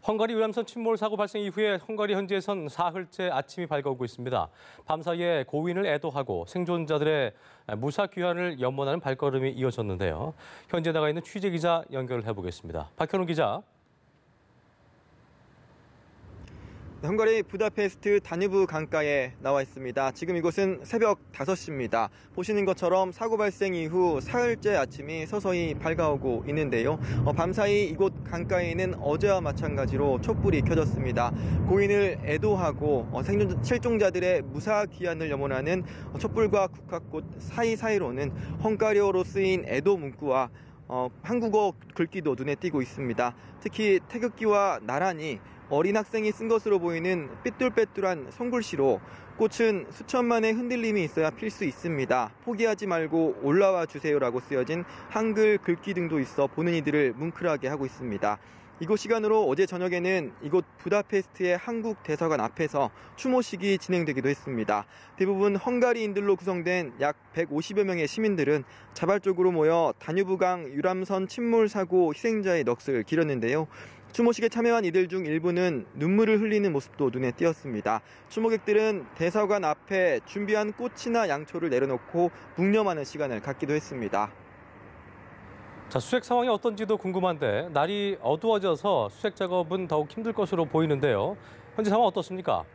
헝가리 유람선 침몰 사고 발생 이후에 헝가리 현지에선 사흘째 아침이 밝아오고 있습니다. 밤사이에 고인을 애도하고 생존자들의 무사 귀환을 염원하는 발걸음이 이어졌는데요. 현지에 나가 있는 취재 기자 연결을 해보겠습니다. 박현우 기자. 헝가리 부다페스트 다뉴브 강가에 나와 있습니다. 지금 이곳은 새벽 5시입니다. 보시는 것처럼 사고 발생 이후 사흘째 아침이 서서히 밝아오고 있는데요. 밤사이 이곳 강가에는 어제와 마찬가지로 촛불이 켜졌습니다. 고인을 애도하고 실종자들의 무사 귀환을 염원하는 촛불과 국화꽃 사이사이로는 헝가리어로 쓰인 애도 문구와 한국어 글귀도 눈에 띄고 있습니다. 특히 태극기와 나란히 어린 학생이 쓴 것으로 보이는 삐뚤빼뚤한 손글씨로 꽃은 수천만의 흔들림이 있어야 필 수 있습니다. 포기하지 말고 올라와 주세요라고 쓰여진 한글 글귀 등도 있어 보는 이들을 뭉클하게 하고 있습니다. 이곳 시간으로 어제 저녁에는 이곳 부다페스트의 한국 대사관 앞에서 추모식이 진행되기도 했습니다. 대부분 헝가리인들로 구성된 약 150여 명의 시민들은 자발적으로 모여 다뉴브강 유람선 침몰 사고 희생자의 넋을 기렸는데요. 추모식에 참여한 이들 중 일부는 눈물을 흘리는 모습도 눈에 띄었습니다. 추모객들은 대사관 앞에 준비한 꽃이나 양초를 내려놓고 묵념하는 시간을 갖기도 했습니다. 자, 수색 상황이 어떤지도 궁금한데 날이 어두워져서 수색 작업은 더욱 힘들 것으로 보이는데요. 현재 상황 어떻습니까?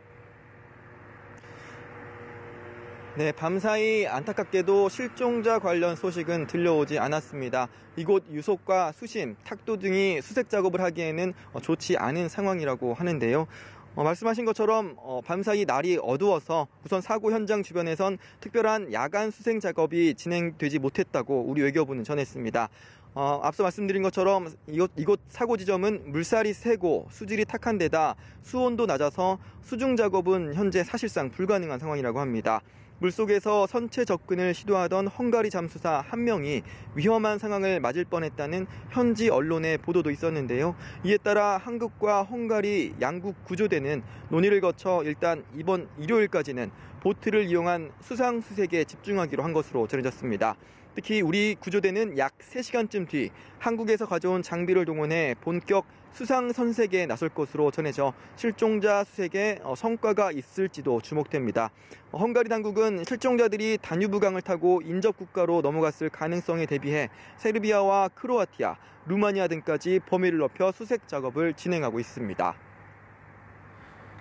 네, 밤사이 안타깝게도 실종자 관련 소식은 들려오지 않았습니다. 이곳 유속과 수심, 탁도 등이 수색 작업을 하기에는 좋지 않은 상황이라고 하는데요. 말씀하신 것처럼 밤사이 날이 어두워서 우선 사고 현장 주변에선 특별한 야간 수색 작업이 진행되지 못했다고 우리 외교부는 전했습니다. 앞서 말씀드린 것처럼 이곳 사고 지점은 물살이 세고 수질이 탁한 데다 수온도 낮아서 수중 작업은 현재 사실상 불가능한 상황이라고 합니다. 물속에서 선체 접근을 시도하던 헝가리 잠수사 한 명이 위험한 상황을 맞을 뻔했다는 현지 언론의 보도도 있었는데요. 이에 따라 한국과 헝가리 양국 구조대는 논의를 거쳐 일단 이번 일요일까지는 보트를 이용한 수상 수색에 집중하기로 한 것으로 전해졌습니다. 특히 우리 구조대는 약 3시간쯤 뒤 한국에서 가져온 장비를 동원해 본격 수상 선색에 나설 것으로 전해져 실종자 수색에 성과가 있을지도 주목됩니다. 헝가리 당국은 실종자들이 다뉴브강을 타고 인접 국가로 넘어갔을 가능성에 대비해 세르비아와 크로아티아, 루마니아 등까지 범위를 넓혀 수색 작업을 진행하고 있습니다.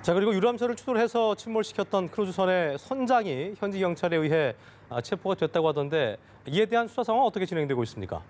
자, 그리고 유람선을 추돌해서 침몰시켰던 크루즈선의 선장이 현지 경찰에 의해 체포가 됐다고 하던데 이에 대한 수사 상황은 어떻게 진행되고 있습니까?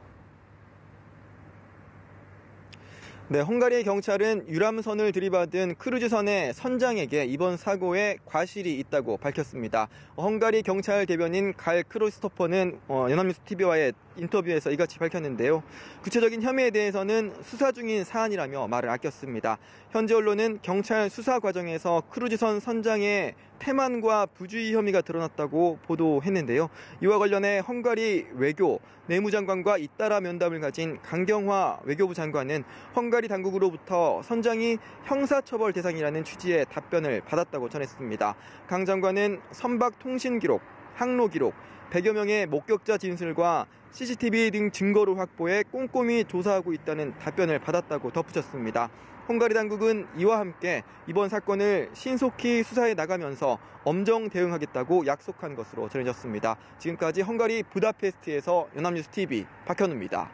네, 헝가리의 경찰은 유람선을 들이받은 크루즈선의 선장에게 이번 사고에 과실이 있다고 밝혔습니다. 헝가리 경찰 대변인 갈 크리스토퍼는 연합뉴스 TV와의 인터뷰에서 이같이 밝혔는데요. 구체적인 혐의에 대해서는 수사 중인 사안이라며 말을 아꼈습니다. 현지 언론은 경찰 수사 과정에서 크루즈선 선장의 태만과 부주의 혐의가 드러났다고 보도했는데요. 이와 관련해 헝가리 외교, 내무장관과 잇따라 면담을 가진 강경화 외교부 장관은 헝가리 당국으로부터 선장이 형사처벌 대상이라는 취지의 답변을 받았다고 전했습니다. 강 장관은 선박 통신 기록, 항로 기록, 100여 명의 목격자 진술과 CCTV 등 증거를 확보해 꼼꼼히 조사하고 있다는 답변을 받았다고 덧붙였습니다. 헝가리 당국은 이와 함께 이번 사건을 신속히 수사해 나가면서 엄정 대응하겠다고 약속한 것으로 전해졌습니다. 지금까지 헝가리 부다페스트에서 연합뉴스 TV 박현우입니다.